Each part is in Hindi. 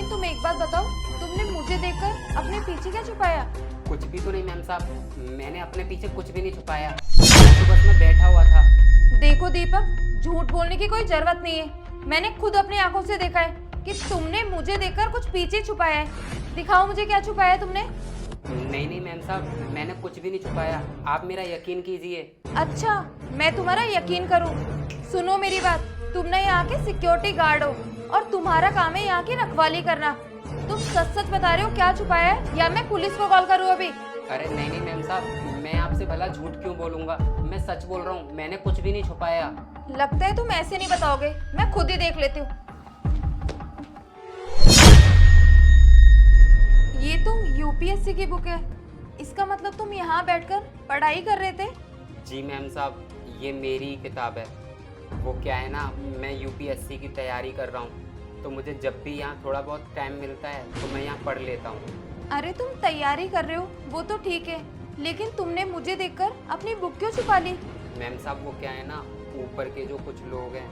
तुम एक बात बताओ, तुमने मुझे देखकर अपने पीछे क्या छुपाया? कुछ भी तो नहीं मैम साहब, मैंने अपने पीछे कुछ भी नहीं छुपाया। तो बस मैं बैठा हुआ था। देखो दीपक, झूठ बोलने की कोई जरूरत नहीं है। मैंने खुद अपनी आंखों से देखा है कि तुमने मुझे देखकर कुछ पीछे छुपाया है। दिखाओ मुझे क्या छुपाया है तुमने। नहीं नहीं मैम साहब, मैंने कुछ भी नहीं छुपाया, आप मेरा यकीन कीजिए। अच्छा, मैं तुम्हारा यकीन करूं? सुनो मेरी बात, तुम ना यहाँ के सिक्योरिटी गार्ड हो और तुम्हारा काम है यहाँ की रखवाली करना। तुम सच सच बता रहे हो क्या छुपाया है, या मैं पुलिस को कॉल करूँ अभी? अरे नहीं नहीं मैम साहब, मैं आपसे भला झूठ क्यों बोलूँगा, मैं सच बोल रहा हूँ, मैंने कुछ भी नहीं छुपाया। लगता है तुम ऐसे नहीं बताओगे, मैं खुद ही देख लेती हूँ। ये तो यूपीएससी की बुक है, इसका मतलब तुम यहाँ बैठकर पढ़ाई कर रहे थे? जी मैम साहब, ये मेरी किताब है। वो क्या है ना, मैं यूपीएससी की तैयारी कर रहा हूँ, तो मुझे जब भी यहाँ थोड़ा बहुत टाइम मिलता है तो मैं यहाँ पढ़ लेता हूँ। अरे तुम तैयारी कर रहे हो वो तो ठीक है, लेकिन तुमने मुझे देखकर अपनी बुक क्यों छुपा ली? मैम साहब वो क्या है ना, ऊपर के जो कुछ लोग हैं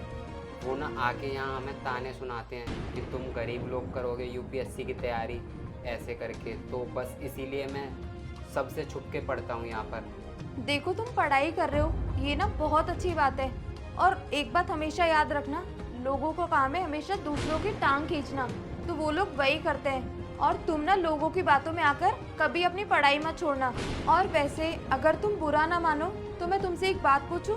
वो ना आके यहाँ हमें ताने सुनाते हैं कि तुम गरीब लोग करोगे यूपीएससी की तैयारी ऐसे करके, तो बस इसीलिए मैं सबसे छुप के पढ़ता हूँ यहाँ पर। देखो तुम पढ़ाई कर रहे हो, ये ना बहुत अच्छी बात है। और एक बात हमेशा याद रखना, लोगों को काम है हमेशा दूसरों की टांग खींचना, तो वो लोग वही करते हैं। और तुम ना लोगों की बातों में आकर कभी अपनी पढ़ाई मत छोड़ना। और वैसे अगर तुम बुरा ना मानो तो मैं तुमसे एक बात पूछूं?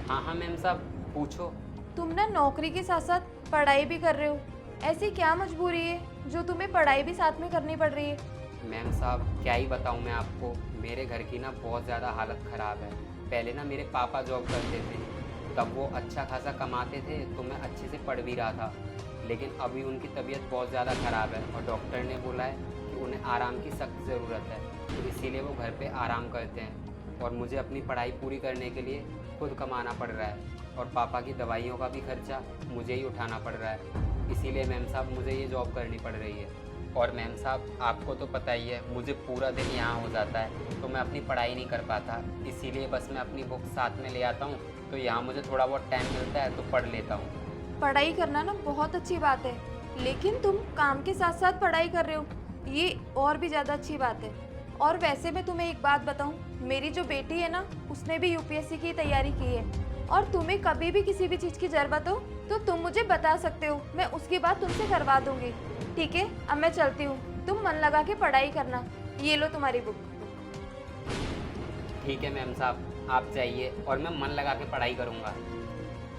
हाँ हाँ मैम साहब, पूछो। तुम ना नौकरी के साथ साथ पढ़ाई भी कर रहे हो, ऐसी क्या मजबूरी है जो तुम्हें पढ़ाई भी साथ में करनी पड़ रही है? मैम साहब क्या ही बताऊँ मैं आपको, मेरे घर की ना बहुत ज़्यादा हालत ख़राब है। पहले ना मेरे पापा जॉब करते थे, तब वो अच्छा खासा कमाते थे तो मैं अच्छे से पढ़ भी रहा था, लेकिन अभी उनकी तबीयत बहुत ज़्यादा ख़राब है और डॉक्टर ने बोला है कि उन्हें आराम की सख्त ज़रूरत है, तो इसीलिए वो घर पे आराम करते हैं और मुझे अपनी पढ़ाई पूरी करने के लिए खुद कमाना पड़ रहा है और पापा की दवाइयों का भी खर्चा मुझे ही उठाना पड़ रहा है। इसीलिए मैम साहब मुझे ये जॉब करनी पड़ रही है। और मैम साहब आपको तो पता ही है, मुझे पूरा दिन यहाँ हो जाता है तो मैं अपनी पढ़ाई नहीं कर पाता, इसीलिए बस मैं अपनी बुक साथ में ले आता हूँ, तो यहाँ मुझे थोड़ा बहुत टाइम मिलता है तो पढ़ लेता हूँ। पढ़ाई करना ना बहुत अच्छी बात है, लेकिन तुम काम के साथ साथ पढ़ाई कर रहे हो, ये और भी ज़्यादा अच्छी बात है। और वैसे मैं तुम्हें एक बात बताऊं, मेरी जो बेटी है ना उसने भी यूपीएससी की तैयारी की है, और तुम्हें कभी भी किसी भी चीज़ की ज़रूरत हो तो तुम मुझे बता सकते हो, मैं उसकी बात तुमसे करवा दूंगी। ठीक है, अब मैं चलती हूँ, तुम मन लगा के पढ़ाई करना। ये लो तुम्हारी बुक। ठीक है मैम साहब, आप जाइए और मैं मन लगा के पढ़ाई करूँगा।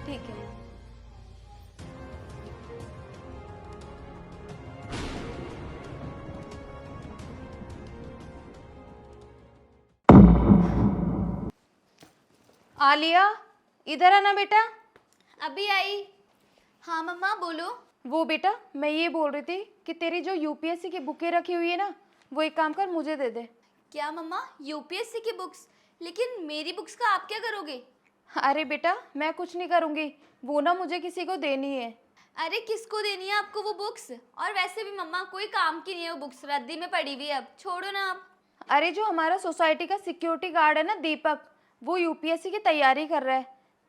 ठीक है। आलिया, इधर आना बेटा। अभी आई। हाँ मम्मा बोलो। वो बेटा, मैं ये बोल रही थी कि तेरी जो यूपीएससी की बुकें रखी हुई है ना, वो एक काम कर मुझे दे दे। क्या मम्मा, यूपीएससी की बुक्स? लेकिन मेरी बुक्स का आप क्या करोगे? अरे बेटा, मैं कुछ नहीं करूँगी, वो ना मुझे किसी को देनी है। अरे किसको देनी है आपको वो बुक्स? और वैसे भी मम्मा कोई काम की नहीं है वो बुक्स, रद्दी में पड़ी हुई है, अब छोड़ो ना आप। अरे जो हमारा सोसाइटी का सिक्योरिटी गार्ड है ना दीपक, वो यूपीएससी की तैयारी कर रहा है,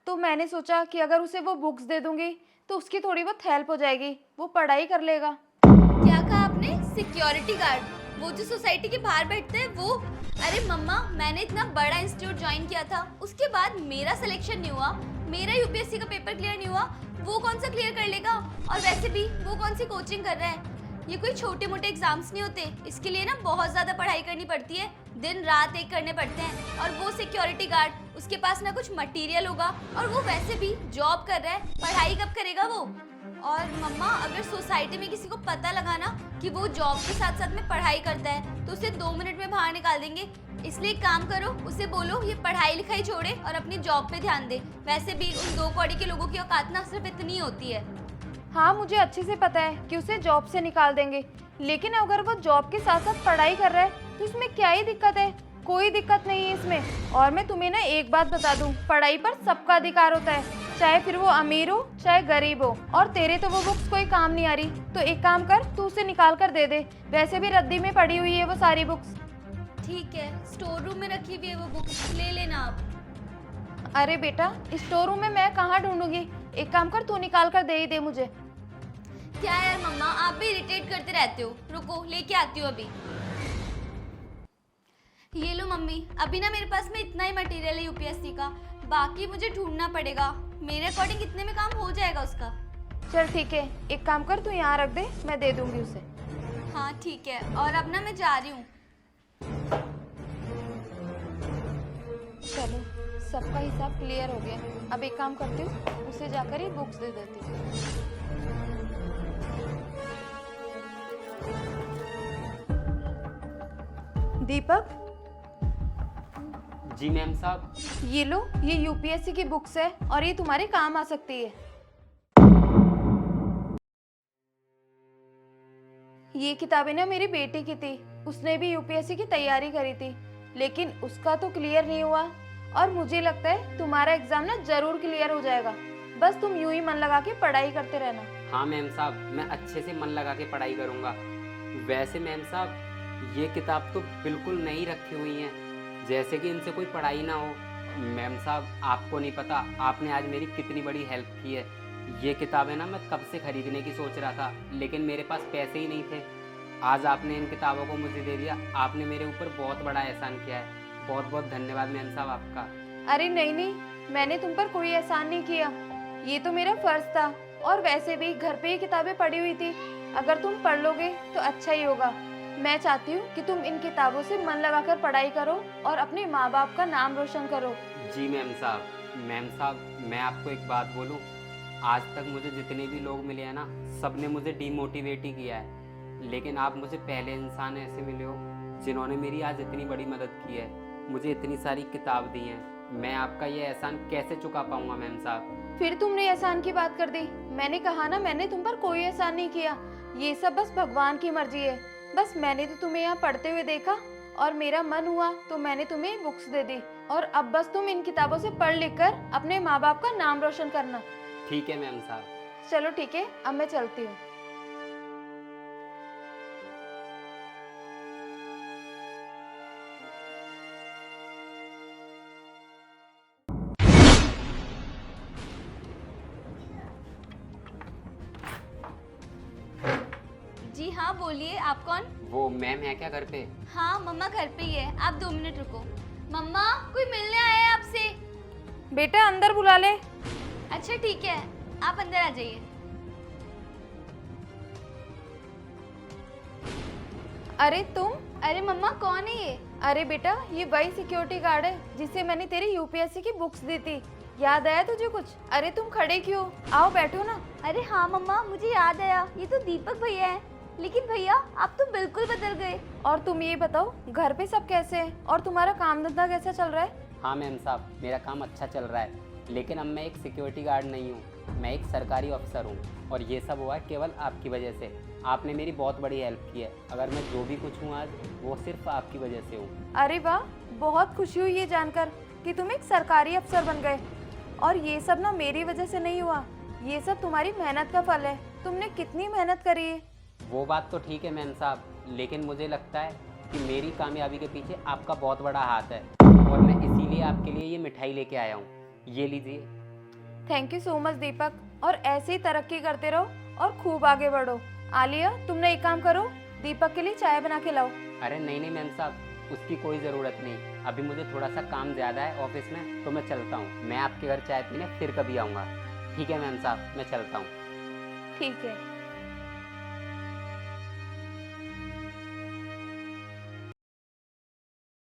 तो मैंने सोचा कि अगर उसे वो बुक्स दे दूंगी तो उसकी थोड़ी बहुत हेल्प हो जाएगी, वो पढ़ाई कर लेगा। क्या कहा आपने? Security guard? वो जो सोसाइटी के बाहर बैठते हैं वो? अरे मम्मा, मैंने इतना बड़ा इंस्टीट्यूट ज्वाइन किया था, उसके बाद मेरा सिलेक्शन नहीं हुआ, मेरा यूपीएससी का पेपर क्लियर नहीं हुआ, वो कौन सा क्लियर कर लेगा? और वैसे भी वो कौन सी कोचिंग कर रहा है? ये कोई छोटे मोटे एग्जाम्स नहीं होते, इसके लिए ना बहुत ज़्यादा पढ़ाई करनी पड़ती है, दिन रात एक करने पड़ते हैं। और वो सिक्योरिटी गार्ड, उसके पास ना कुछ मटेरियल होगा, और वो वैसे भी जॉब कर रहा है, पढ़ाई कब करेगा वो? और मम्मा, अगर सोसाइटी में किसी को पता लगा ना कि वो जॉब के साथ साथ में पढ़ाई करता है तो उसे 2 मिनट में बाहर निकाल देंगे। इसलिए एक काम करो, उसे बोलो ये पढ़ाई लिखाई छोड़े और अपनी जॉब पे ध्यान दे। वैसे भी उन 2 कौड़ी के लोगों की औकात ना सिर्फ इतनी होती है। हाँ, मुझे अच्छे से पता है कि उसे जॉब से निकाल देंगे, लेकिन अगर वो जॉब के साथ साथ पढ़ाई कर रहा है तो इसमें क्या ही दिक्कत है? कोई दिक्कत नहीं है इसमें। और मैं तुम्हें ना एक बात बता दूं, पढ़ाई पर सबका अधिकार होता है, चाहे फिर वो अमीर हो चाहे गरीब हो। और तेरे तो वो बुक्स कोई काम नहीं आ रही, तो एक काम कर, तू उसे निकाल कर दे दे, वैसे भी रद्दी में पड़ी हुई है वो सारी बुक्स। ठीक है, स्टोर रूम में रखी हुई है वो बुक्स, ले लेना आप। अरे बेटा, स्टोर रूम में मैं कहाँ ढूंढूंगी, एक काम कर, तू निकाल कर दे ही दे मुझे। क्या यार मम्मा, आप भी इरिटेट करते रहते हो। रुको, लेके आती हूँ अभी। ये लो मम्मी, अभी ना मेरे पास में इतना ही मटेरियल है यूपीएससी का, बाकी मुझे ढूंढना पड़ेगा। मेरे अकॉर्डिंग इतने में काम हो जाएगा उसका। चल ठीक है, एक काम कर, तू यहाँ रख दे, मैं दे दूंगी उसे। हाँ ठीक है, और अब ना मैं जा रही हूँ। चलो, सबका हिसाब क्लियर हो गया। अब एक काम करती हूँ, उसे जाकर ही बुक्स दे देती हूँ। दीपक, जी मैम साहब। ये लो, ये यूपीएससी की बुक्स है और ये तुम्हारे काम आ सकती है। ये किताबें ना मेरी बेटी की थी, उसने भी यूपीएससी की तैयारी करी थी, लेकिन उसका तो क्लियर नहीं हुआ और मुझे लगता है तुम्हारा एग्जाम ना जरूर क्लियर हो जाएगा। बस तुम यूं ही मन लगा के पढ़ाई करते रहना। हाँ मैम साहब, मैं अच्छे से मन लगा के पढ़ाई करूँगा। वैसे मैम साहब, ये किताब तो बिल्कुल नई रखी हुई हैं, जैसे कि इनसे कोई पढ़ाई ना हो। मैम साहब, आपको नहीं पता आपने आज मेरी कितनी बड़ी हेल्प की है। ये किताबें ना मैं कब से खरीदने की सोच रहा था, लेकिन मेरे पास पैसे ही नहीं थे। आज आपने इन किताबों को मुझे दे दिया, आपने मेरे ऊपर बहुत बड़ा एहसान किया है। बहुत बहुत धन्यवाद मैम साहब आपका। अरे नहीं नहीं, मैंने तुम पर कोई एहसान नहीं किया, ये तो मेरा फर्ज था। और वैसे भी घर पे ही किताबें पढ़ी हुई थी, अगर तुम पढ़ लोगे तो अच्छा ही होगा। मैं चाहती हूँ कि तुम इन किताबों से मन लगाकर पढ़ाई करो और अपने माँ बाप का नाम रोशन करो। जी मैम साहब। मैम साहब, मैं आपको एक बात बोलूं, आज तक मुझे जितने भी लोग मिले हैं ना, सब ने मुझे डीमोटिवेट ही किया है, लेकिन आप मुझे पहले इंसान ऐसे मिले हो जिन्होंने मेरी आज इतनी बड़ी मदद की है, मुझे इतनी सारी किताब दी हैं। मैं आपका ये एहसान कैसे चुका पाऊंगा मैम साहब। फिर तुमने एहसान की बात कर दी। मैंने कहा ना, मैंने तुम पर कोई एहसान नहीं किया, ये सब बस भगवान की मर्जी है। बस मैंने तो तुम्हें यहाँ पढ़ते हुए देखा और मेरा मन हुआ तो मैंने तुम्हें बुक्स दे दी, और अब बस तुम इन किताबों से पढ़ लिख कर अपने माँ बाप का नाम रोशन करना। ठीक है मैम साहब। चलो ठीक है, अब मैं चलती हूँ। जी हाँ बोलिए, आप कौन? वो मैम है क्या घर पे? हाँ मम्मा घर पे ही है, आप 2 मिनट रुको। मम्मा, कोई मिलने आया है आपसे। बेटा अंदर बुला ले। अच्छा ठीक है, आप अंदर आ जाइए। अरे तुम? अरे मम्मा, कौन है ये? अरे बेटा, ये वही सिक्योरिटी गार्ड है जिसे मैंने तेरी यूपीएससी की बुक्स दी थी। याद आया तुझे कुछ? अरे तुम खड़े क्यों, आओ बैठो ना। अरे हाँ मम्मा, मुझे याद आया, ये तो दीपक भैया है। लेकिन भैया, आप तो बिल्कुल बदल गए। और तुम ये बताओ, घर पे सब कैसे हैं और तुम्हारा काम धंधा कैसा चल रहा है? हाँ मैम साहब, मेरा काम अच्छा चल रहा है, लेकिन अब मैं एक सिक्योरिटी गार्ड नहीं हूँ, मैं एक सरकारी अफसर हूँ, और ये सब हुआ है केवल आपकी वजह से। आपने मेरी बहुत बड़ी हेल्प की है। अगर मैं जो भी कुछ हूँ आज, वो सिर्फ आपकी वजह से हूँ। अरे वाह, बहुत खुशी हुई ये जानकर कि तुम एक सरकारी अफसर बन गए। और ये सब ना मेरी वजह से नहीं हुआ, ये सब तुम्हारी मेहनत का फल है। तुमने कितनी मेहनत करी है। वो बात तो ठीक है मैम साहब, लेकिन मुझे लगता है कि मेरी कामयाबी के पीछे आपका बहुत बड़ा हाथ है, और मैं इसीलिए आपके लिए ये मिठाई लेके आया हूँ। ये लीजिए। थैंक यू सो मच दीपक, और ऐसे ही तरक्की करते रहो और खूब आगे बढ़ो। आलिया, तुमने एक काम करो, दीपक के लिए चाय बना के लाओ। अरे नहीं नहीं मैम साहब, उसकी कोई ज़रूरत नहीं। अभी मुझे थोड़ा सा काम ज़्यादा है ऑफिस में, तो मैं चलता हूँ। मैं आपके घर चाय पीने फिर कभी आऊँगा। ठीक है मैम साहब, मैं चलता हूँ। ठीक है।